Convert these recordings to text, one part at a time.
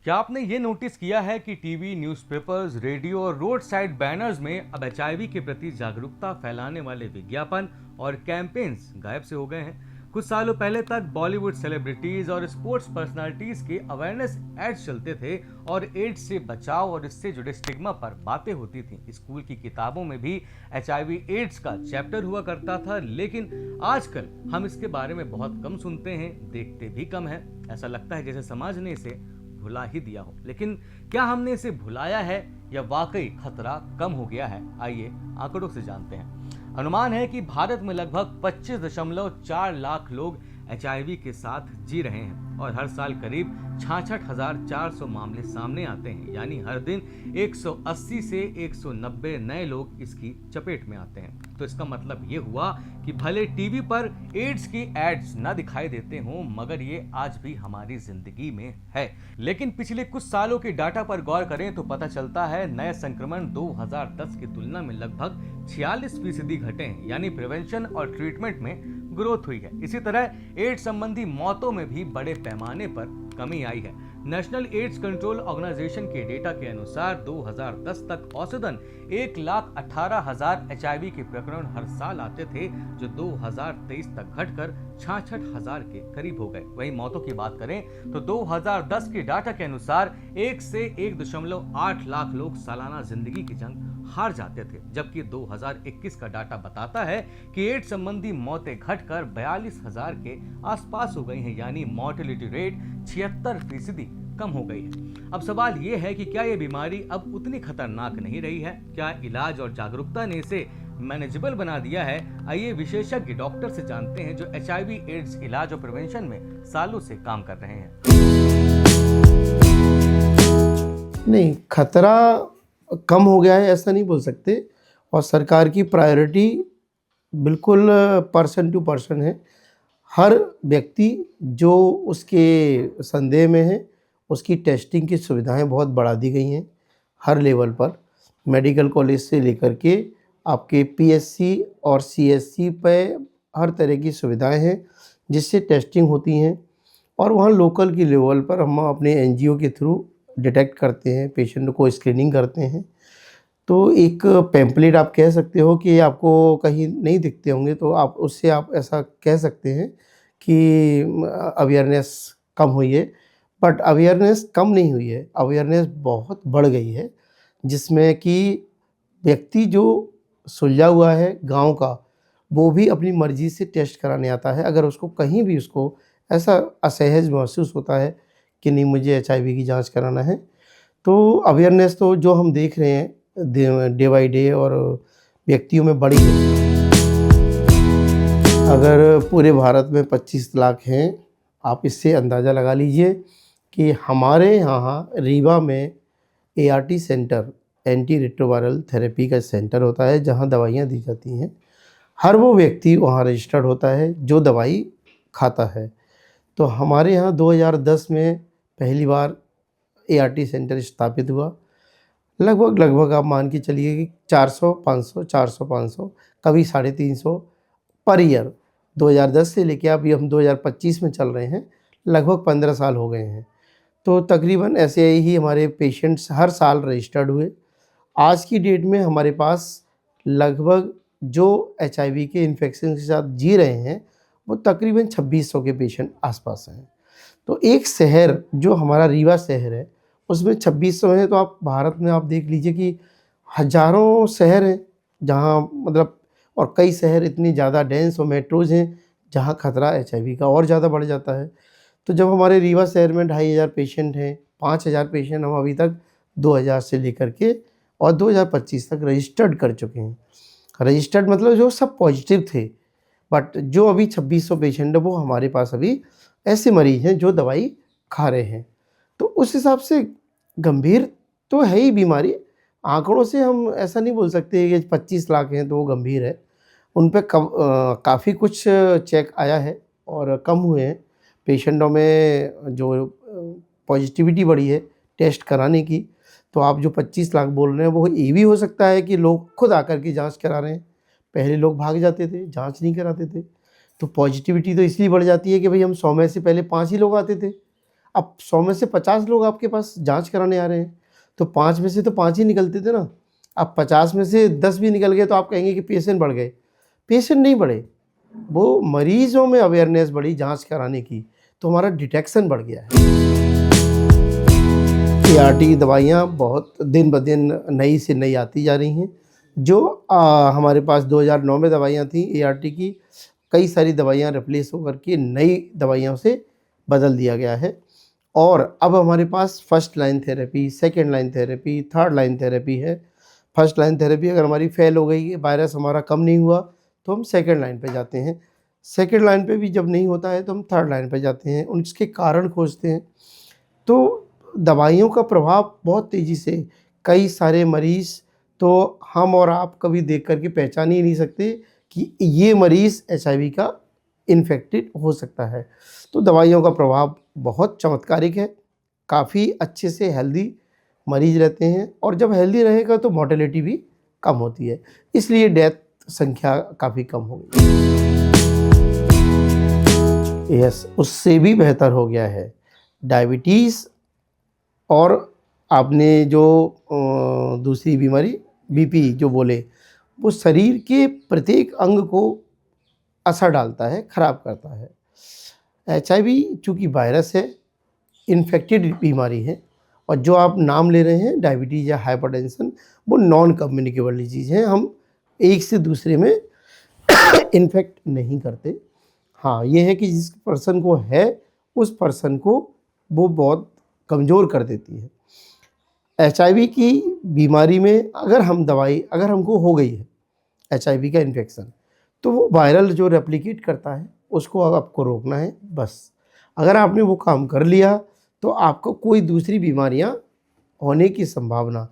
क्या आपने ये नोटिस किया है कि टीवी, न्यूज़पेपर्स, रेडियो और रोड साइड बैनर्स में अब एचआईवी के प्रति जागरूकता फैलाने वाले विज्ञापन और कैंपेन्स गायब से हो गए हैं। कुछ सालों पहले तक बॉलीवुड सेलिब्रिटीज और स्पोर्ट्स पर्सनालिटीज के अवेयरनेस एड्स चलते थे और एड्स से बचाव और इससे जुड़े स्टिग्मा पर बातें होती थी। स्कूल की किताबों में भी एचआईवी एड्स का चैप्टर हुआ करता था, लेकिन आजकल हम इसके बारे में बहुत कम सुनते हैं, देखते भी कम है। ऐसा लगता है जैसे समाज ने इसे भुला ही दिया हो। लेकिन क्या हमने इसे भुलाया है या वाकई खतरा कम हो गया है? आइए आंकड़ों से जानते हैं। अनुमान है कि भारत में लगभग 25.4 लाख लोग एचआईवी के साथ जी रहे हैं और हर साल करीब 66,400 मामले सामने आते हैं, यानी हर दिन 180 से 190 नए लोग इसकी चपेट में आते हैं। तो इसका मतलब ये हुआ कि भले टीवी पर एड्स की एड्स ना दिखाई देते हों, मगर ये आज भी हमारी जिंदगी में है। लेकिन पिछले कुछ सालों के डाटा पर गौर करें तो पता चलता है नए संक्रमण 2010 की तुलना में लगभग 46% घटे हैं, यानी प्रिवेंशन और ट्रीटमेंट में ग्रोथ हुई है। इसी तरह एड्स संबंधी मौतों में भी बड़े पैमाने पर कमी आई है। नेशनल एड्स कंट्रोल ऑर्गेनाइजेशन के डेटा के अनुसार 2010 तक औसतन 1,18,000 एचआईवी के प्रकरण हर साल आते थे, जो 2023 तक घटकर 66,000 के करीब हो गए। वहीं मौतों की बात करें तो 2010 के डाटा के अनुसार 1 से 1.8 लाख लोग सालाना जिंदगी की जंग हार जाते थे, जबकि 2021 का डाटा बताता है कि एड्स संबंधी मौतें घटकर 42,000 के आसपास हो गई हैं, यानी मॉर्टेलिटी रेट 76% कम हो गई है। अब सवाल ये है कि क्या ये बीमारी अब उतनी खतरनाक नहीं रही है? क्या इलाज और जागरूकता ने इसे मैनेजेबल बना दिया है? आइए विशेषज्ञ डॉक्टर से जानते हैं, जो एचआईवी एड्स इलाज और प्रिवेंशन में सालों से काम कर रहे हैं। नहीं, खतरा कम हो गया है ऐसा नहीं बोल सकते, और सरकार की प्रायोरिटी बिल्कुल पर्सन टू पर्सन है। हर व्यक्ति जो उसके संदेह में है, उसकी टेस्टिंग की सुविधाएं बहुत बढ़ा दी गई हैं हर लेवल पर। मेडिकल कॉलेज से लेकर के आपके पीएससी और सीएससी पे हर तरह की सुविधाएं हैं जिससे टेस्टिंग होती हैं, और वहाँ लोकल की लेवल पर हम अपने एनजीओ के थ्रू डिटेक्ट करते हैं, पेशेंट को स्क्रीनिंग करते हैं। तो एक पैम्पलेट आप कह सकते हो कि आपको कहीं नहीं दिखते होंगे, तो आप उससे आप ऐसा कह सकते हैं कि अवेयरनेस कम हुई है, बट अवेयरनेस कम नहीं हुई है, अवेयरनेस बहुत बढ़ गई है, जिसमें कि व्यक्ति जो सुलझा हुआ है गांव का, वो भी अपनी मर्ज़ी से टेस्ट कराने आता है। अगर उसको कहीं भी उसको ऐसा असहज महसूस होता है कि नहीं मुझे एचआईवी की जांच कराना है, तो अवेयरनेस तो जो हम देख रहे हैं डे बाई डे और व्यक्तियों में बढ़ी है। अगर पूरे भारत में 25 लाख हैं, आप इससे अंदाज़ा लगा लीजिए कि हमारे यहाँ रीवा में ART centre, anti retroviral therapy का सेंटर होता है, जहाँ दवाइयाँ दी जाती हैं। हर वो व्यक्ति वहाँ रजिस्टर्ड होता है जो दवाई खाता है। तो हमारे यहाँ 2010 में पहली बार एआरटी सेंटर स्थापित हुआ। लगभग आप मान के चलिए कि 400-500 कभी 350 पर ईयर 2010 से लेके अभी हम 2025 में चल रहे हैं, लगभग 15 साल हो गए हैं। तो तकरीबन ऐसे ही हमारे पेशेंट्स हर साल रजिस्टर्ड हुए। आज की डेट में हमारे पास लगभग जो एचआईवी के इन्फेक्शन के साथ जी रहे हैं, वो तकरीबन 2600 के पेशेंट आसपास हैं। तो एक शहर जो हमारा रीवा शहर है, उसमें 2600 है, तो आप भारत में आप देख लीजिए कि हज़ारों शहर हैं जहाँ मतलब, और कई शहर इतनी ज़्यादा डेंस और मेट्रोज़ हैं जहाँ खतरा एचआईवी का और ज़्यादा बढ़ जाता है। तो जब हमारे रीवा शहर में 2500 पेशेंट हैं, 5000 पेशेंट हम अभी तक 2000 से लेकर के और 2025 तक रजिस्टर्ड कर चुके हैं। रजिस्टर्ड मतलब जो सब पॉजिटिव थे, बट जो अभी 2600 पेशेंट है वो हमारे पास अभी ऐसे मरीज़ हैं जो दवाई खा रहे हैं। तो उस हिसाब से गंभीर तो है ही बीमारी। आंकड़ों से हम ऐसा नहीं बोल सकते कि 25 लाख हैं तो वो गंभीर है। उन पे काफ़ी कुछ चेक आया है और कम हुए हैं पेशेंटों में, जो पॉजिटिविटी बढ़ी है टेस्ट कराने की। तो आप जो 25 लाख बोल रहे हैं, वो ये भी हो सकता है कि लोग खुद आकर के जांच करा रहे हैं। पहले लोग भाग जाते थे, जांच नहीं कराते थे, तो पॉजिटिविटी तो इसलिए बढ़ जाती है कि भाई हम 100 में से पहले 5 ही लोग आते थे, अब 100 में से 50 लोग आपके पास जांच कराने आ रहे हैं, तो 5 में से तो 5 ही निकलते थे ना। अब 50 में से 10 भी निकल गए तो आप कहेंगे कि पेशेंट बढ़ गए। पेशेंट नहीं बढ़े, वो मरीजों में अवेयरनेस बढ़ी जांच कराने की, तो हमारा डिटेक्शन बढ़ गया है। ART की दवाइयाँ बहुत दिन ब दिन नई से नई आती जा रही हैं। जो हमारे पास 2009 में दवाइयाँ थी ART की, कई सारी दवाइयाँ रिप्लेस होकर के नई दवाइयों से बदल दिया गया है। और अब हमारे पास first line therapy, second line therapy, third line therapy है। फर्स्ट लाइन थेरेपी अगर हमारी फेल हो गई, वायरस हमारा कम नहीं हुआ, तो हम सेकंड लाइन पे जाते हैं। सेकंड लाइन पे भी जब नहीं होता है तो हम थर्ड लाइन पे जाते हैं, उसके कारण खोजते हैं। तो दवाइयों का प्रभाव बहुत तेज़ी से, कई सारे मरीज़ तो हम और आप कभी देख कर के पहचान ही नहीं सकते कि ये मरीज़ HIV का इन्फेक्टेड हो सकता है। तो दवाइयों का प्रभाव बहुत चमत्कारिक है, काफ़ी अच्छे से हेल्दी मरीज़ रहते हैं, और जब हेल्दी रहेगा तो मोर्टेलिटी भी कम होती है, इसलिए डेथ संख्या काफ़ी कम हो गई। यस, उससे भी बेहतर हो गया है। डायबिटीज़ और आपने जो दूसरी बीमारी BP जो बोले, वो शरीर के प्रत्येक अंग को असर डालता है, ख़राब करता है। HIV चूँकि वायरस है, इन्फेक्टेड बीमारी है, और जो आप नाम ले रहे हैं डायबिटीज़ या हाइपरटेंशन, वो नॉन कम्युनिकेबल डिजीज़ हैं। हम एक से दूसरे में इन्फेक्ट नहीं करते। हाँ, ये है कि जिस पर्सन को है, उस पर्सन को वो बहुत कमज़ोर कर देती है। HIV की बीमारी में अगर हमको हो गई है HIV का इन्फेक्शन, तो वो वायरल जो रेप्लिकेट करता है उसको आपको रोकना है बस। अगर आपने वो काम कर लिया तो आपको कोई दूसरी बीमारियां होने की संभावना,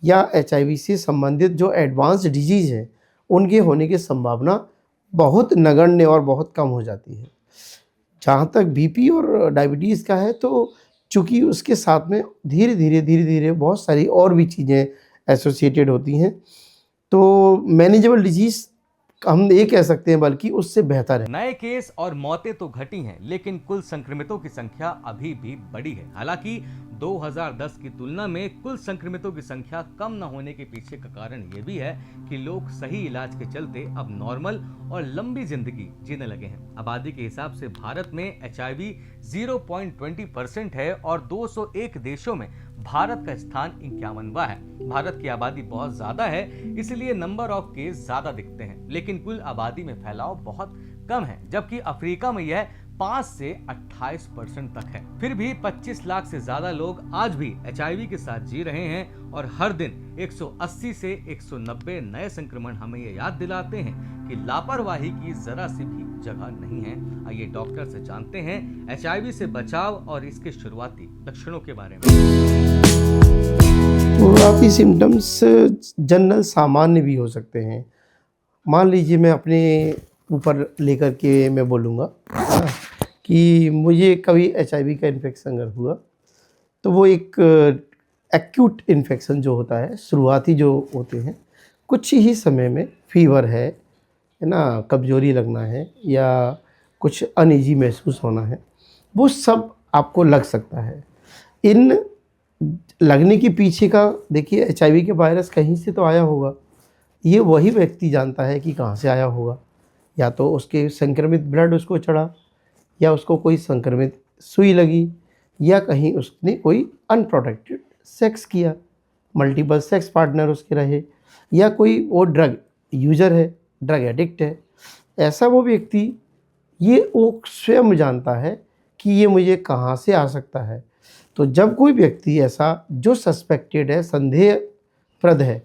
या HIV से संबंधित जो एडवांस डिजीज़ हैं उनके होने की संभावना बहुत नगण्य और बहुत कम हो जाती है। जहाँ तक BP और डायबिटीज़ का है, तो चूँकि उसके साथ में धीरे धीरे बहुत सारी और भी चीज़ें एसोसिएटेड होती हैं, तो मैनेजेबल डिजीज़ हम ये कह सकते हैं, बल्कि उससे बेहतर है। नए केस और मौतें तो घटी हैं, लेकिन कुल संक्रमितों की संख्या अभी भी बढ़ी है। हालांकि 2010 की तुलना में कुल संक्रमितों की संख्या कम न होने के पीछे का कारण ये भी है कि लोग सही इलाज के चलते अब नॉर्मल और लंबी जिंदगी जीने लगे हैं। आबादी के हिसाब से भारत में HIV 0.20% है और 201 देशों में भारत का स्थान 51वां है। भारत की आबादी बहुत ज्यादा है, इसलिए नंबर ऑफ केस ज्यादा दिखते हैं, लेकिन कुल आबादी में फैलाव बहुत कम है, जबकि अफ्रीका में यह 5 से 28% तक है। फिर भी 25 लाख से ज्यादा लोग आज भी HIV के साथ जी रहे हैं, और हर दिन 180 से 190 नए संक्रमण हमें ये याद दिलाते हैं कि लापरवाही की जरा सी भी जगह नहीं है। आइए डॉक्टर से जानते हैं HIV से बचाव और इसके शुरुआती लक्षणों के बारे में। शुरुआती सिम्टम्स जनरल सामान्य भी हो सकते हैं। मान लीजिए मैं अपने ऊपर लेकर के मैं बोलूँगा कि मुझे कभी HIV का इन्फेक्शन अगर हुआ, तो वो एक एक्यूट इन्फेक्शन जो होता है, शुरुआती जो होते हैं, कुछ ही समय में फीवर है ना, कमजोरी लगना है, या कुछ अनईजी महसूस होना है, वो सब आपको लग सकता है। इन लगने के पीछे का देखिए, HIV के वायरस कहीं से तो आया होगा, ये वही व्यक्ति जानता है कि कहाँ से आया होगा। या तो उसके संक्रमित ब्लड उसको चढ़ा, या उसको कोई संक्रमित सुई लगी, या कहीं उसने कोई अनप्रोटेक्टेड सेक्स किया, मल्टीपल सेक्स पार्टनर उसके रहे, या कोई वो ड्रग यूज़र है, ड्रग एडिक्ट है। ऐसा वो व्यक्ति, ये वो स्वयं जानता है कि ये मुझे कहाँ से आ सकता है। तो जब कोई व्यक्ति ऐसा जो सस्पेक्टेड है, संदेहप्रद है,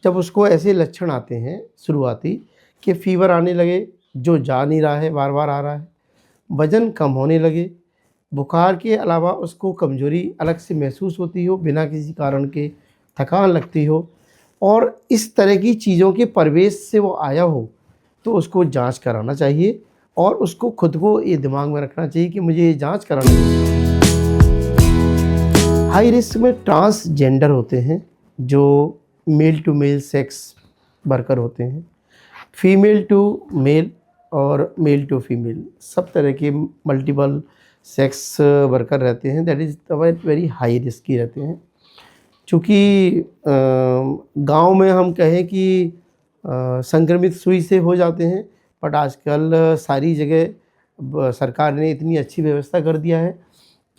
जब उसको ऐसे लक्षण आते हैं शुरुआती कि फीवर आने लगे जो जा नहीं रहा है, बार बार आ रहा है, वज़न कम होने लगे, बुखार के अलावा उसको कमज़ोरी अलग से महसूस होती हो, बिना किसी कारण के थकान लगती हो, और इस तरह की चीज़ों के प्रवेश से वो आया हो, तो उसको जांच कराना चाहिए, और उसको खुद को ये दिमाग में रखना चाहिए कि मुझे ये जांच कराना चाहिए। हाई रिस्क में ट्रांसजेंडर होते हैं, जो male to male sex worker होते हैं, फीमेल टू मेल और मेल टू फीमेल, सब तरह के मल्टीपल सेक्स वर्कर रहते हैं, that is very high risky रहते हैं। चूँकि गांव में हम कहें कि संक्रमित सुई से हो जाते हैं, बट आजकल सारी जगह सरकार ने इतनी अच्छी व्यवस्था कर दिया है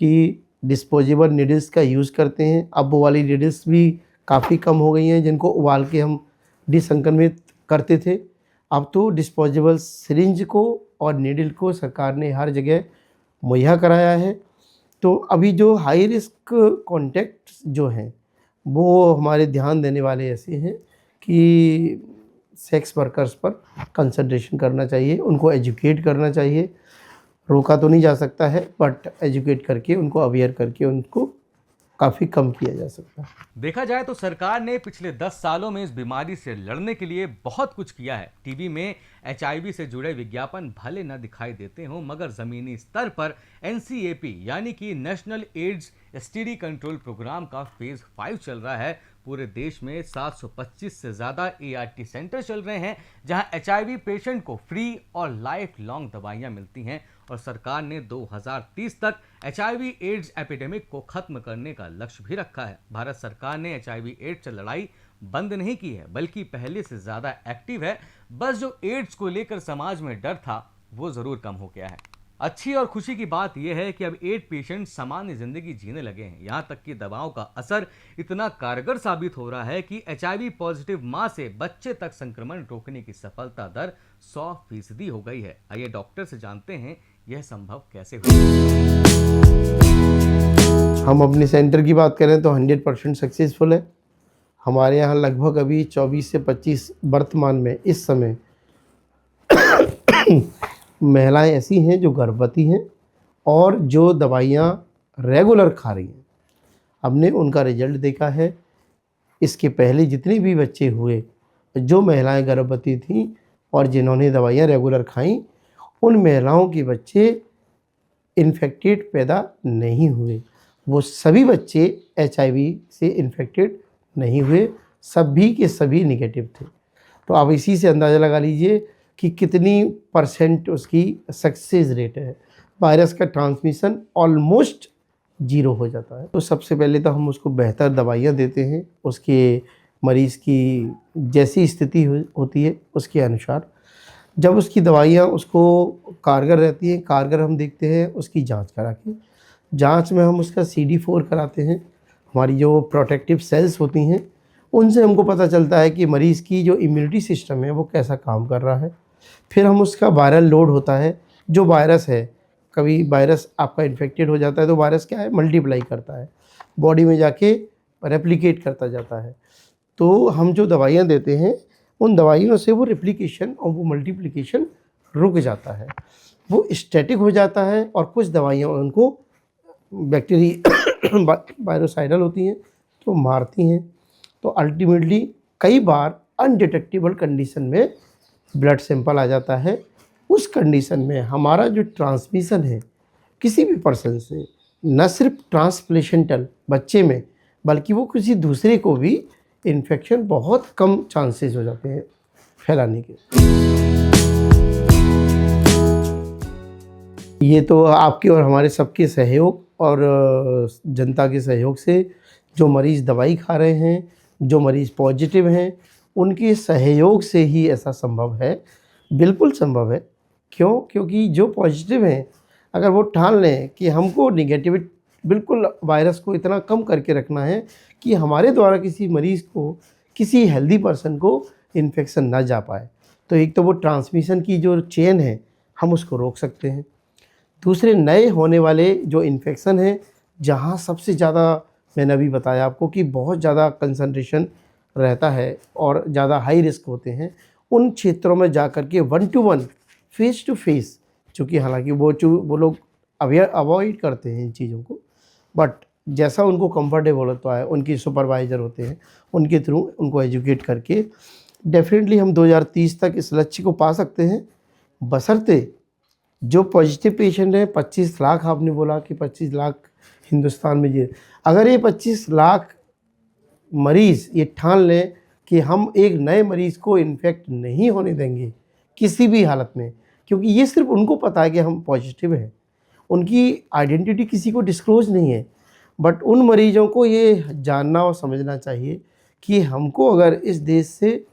कि डिस्पोजेबल नीडल्स का यूज़ करते हैं। अब वो वाली नीडल्स भी काफ़ी कम हो गई हैं जिनको उबाल के हम डिसंक्रमित करते थे। अब तो डिस्पोजेबल सिरिंज को और नीडल को सरकार ने हर जगह मुहैया कराया है। तो अभी जो हाई रिस्क कॉन्टैक्ट्स जो हैं वो हमारे ध्यान देने वाले ऐसे हैं कि सेक्स वर्कर्स पर कंसंट्रेशन करना चाहिए, उनको एजुकेट करना चाहिए। रोका तो नहीं जा सकता है, बट एजुकेट करके उनको अवेयर करके उनको काफ़ी कम किया जा सकता है। देखा जाए तो सरकार ने पिछले 10 सालों में इस बीमारी से लड़ने के लिए बहुत कुछ किया है। टीवी में एचआईवी से जुड़े विज्ञापन भले न दिखाई देते हों, मगर जमीनी स्तर पर एनसीएपी यानी कि national AIDS STD control programme का फेज 5 चल रहा है। पूरे देश में 725 से ज़्यादा एआरटी सेंटर चल रहे हैं जहां एचआईवी पेशेंट को फ्री और लाइफ लॉन्ग दवाइयां मिलती हैं, और सरकार ने 2030 तक एचआईवी एड्स एपिडेमिक को खत्म करने का लक्ष्य भी रखा है। भारत सरकार ने एचआईवी एड्स से लड़ाई बंद नहीं की है, बल्कि पहले से ज़्यादा एक्टिव है। बस जो एड्स को लेकर समाज में डर था वो ज़रूर कम हो गया है। अच्छी और खुशी की बात यह है कि अब एड्स पेशेंट सामान्य जिंदगी जीने लगे हैं। यहाँ तक कि दवाओं का असर इतना कारगर साबित हो रहा है कि एचआईवी पॉजिटिव मां से बच्चे तक संक्रमण रोकने की सफलता दर 100% हो गई है। आइए डॉक्टर से जानते हैं यह संभव कैसे हुआ। हम अपने सेंटर की बात करें तो 100% सक्सेसफुल है। हमारे यहाँ लगभग अभी 24 से 25 वर्तमान में इस समय महिलाएं ऐसी हैं जो गर्भवती हैं और जो दवाइयाँ रेगुलर खा रही हैं। हमने उनका रिजल्ट देखा है। इसके पहले जितने भी बच्चे हुए, जो महिलाएं गर्भवती थीं और जिन्होंने दवाइयाँ रेगुलर खाईं, उन महिलाओं के बच्चे इन्फेक्टेड पैदा नहीं हुए। वो सभी बच्चे एचआईवी से इन्फेक्टेड नहीं हुए, सभी के सभी निगेटिव थे। तो आप इसी से अंदाज़ा लगा लीजिए कि कितनी % उसकी सक्सेस रेट है। वायरस का ट्रांसमिशन ऑलमोस्ट 0 हो जाता है। तो सबसे पहले तो हम उसको बेहतर दवाइयाँ देते हैं, उसके मरीज़ की जैसी स्थिति होती है उसके अनुसार। जब उसकी दवाइयाँ उसको कारगर रहती हैं, कारगर हम देखते हैं उसकी जांच करा के। जांच में हम उसका CD4 कराते हैं। हमारी जो प्रोटेक्टिव सेल्स होती हैं उनसे हमको पता चलता है कि मरीज़ की जो इम्यूनिटी सिस्टम है वो कैसा काम कर रहा है। फिर हम उसका वायरल लोड होता है, जो वायरस है, कभी वायरस आपका इन्फेक्टेड हो जाता है तो वायरस क्या है, मल्टीप्लाई करता है, बॉडी में जाके रेप्लिकेट करता जाता है। तो हम जो दवाइयाँ देते हैं उन दवाइयों से वो रेप्लिकेशन और वो मल्टीप्लिकेशन रुक जाता है, वो स्टैटिक हो जाता है। और कुछ दवाइयाँ उनको वायरोसाइडल होती हैं तो मारती हैं। तो अल्टीमेटली कई बार अनडिटेक्टेबल कंडीशन में ब्लड सैंपल आ जाता है। उस कंडीशन में हमारा जो ट्रांसमिशन है किसी भी पर्सन से, न सिर्फ ट्रांसप्लेशेंटल बच्चे में, बल्कि वो किसी दूसरे को भी इन्फेक्शन बहुत कम चांसेस हो जाते हैं फैलाने के। ये तो आपके और हमारे सबके सहयोग और जनता के सहयोग से, जो मरीज़ दवाई खा रहे हैं, जो मरीज़ पॉजिटिव हैं, उनके सहयोग से ही ऐसा संभव है। बिल्कुल संभव है। क्यों? क्योंकि जो पॉजिटिव हैं अगर वो ठान लें कि हमको निगेटिविटी बिल्कुल वायरस को इतना कम करके रखना है कि हमारे द्वारा किसी मरीज़ को, किसी हेल्दी पर्सन को इन्फेक्शन ना जा पाए, तो एक तो वो ट्रांसमिशन की जो चेन है हम उसको रोक सकते हैं। दूसरे, नए होने वाले जो इन्फेक्शन हैं, जहाँ सबसे ज़्यादा मैंने अभी बताया आपको कि बहुत ज़्यादा कंसंट्रेशन रहता है और ज़्यादा हाई रिस्क होते हैं, उन क्षेत्रों में जा कर के 1 to 1 फेस टू फेस, चूँकि हालांकि वो लोग अवॉइड करते हैं इन चीज़ों को, बट जैसा उनको कंफर्टेबल होता है, उनके सुपरवाइज़र होते हैं, उनके थ्रू उनको एजुकेट करके डेफिनेटली हम 2030 तक इस लक्ष्य को पा सकते हैं। बशर्ते जो पॉजिटिव पेशेंट हैं, 25 लाख आपने बोला कि 25 लाख हिंदुस्तान में जी, अगर ये 25 लाख मरीज़ ये ठान लें कि हम एक नए मरीज़ को इन्फेक्ट नहीं होने देंगे किसी भी हालत में, क्योंकि ये सिर्फ उनको पता है कि हम पॉजिटिव हैं, उनकी आइडेंटिटी किसी को डिस्क्लोज नहीं है, बट उन मरीजों को ये जानना और समझना चाहिए कि हमको अगर इस देश से,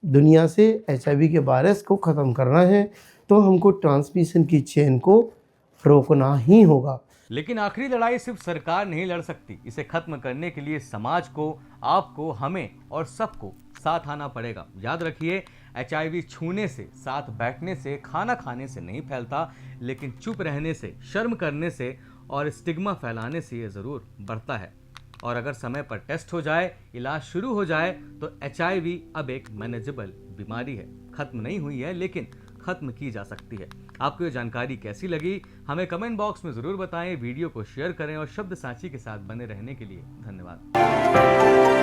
दुनिया से HIV के वायरस को ख़त्म करना है तो हमको ट्रांसमिशन की चेन को रोकना ही होगा। लेकिन आखिरी लड़ाई सिर्फ सरकार नहीं लड़ सकती। इसे खत्म करने के लिए समाज को, आपको, हमें और सबको साथ आना पड़ेगा। याद रखिए, HIV छूने से, साथ बैठने से, खाना खाने से नहीं फैलता, लेकिन चुप रहने से, शर्म करने से और स्टिग्मा फैलाने से ये ज़रूर बढ़ता है। और अगर समय पर टेस्ट हो जाए, इलाज शुरू हो जाए तो HIV अब एक मैनेजेबल बीमारी है। खत्म नहीं हुई है, लेकिन खत्म की जा सकती है। आपको ये जानकारी कैसी लगी, हमें कमेंट बॉक्स में ज़रूर बताएं। वीडियो को शेयर करें और शब्द साची के साथ बने रहने के लिए धन्यवाद।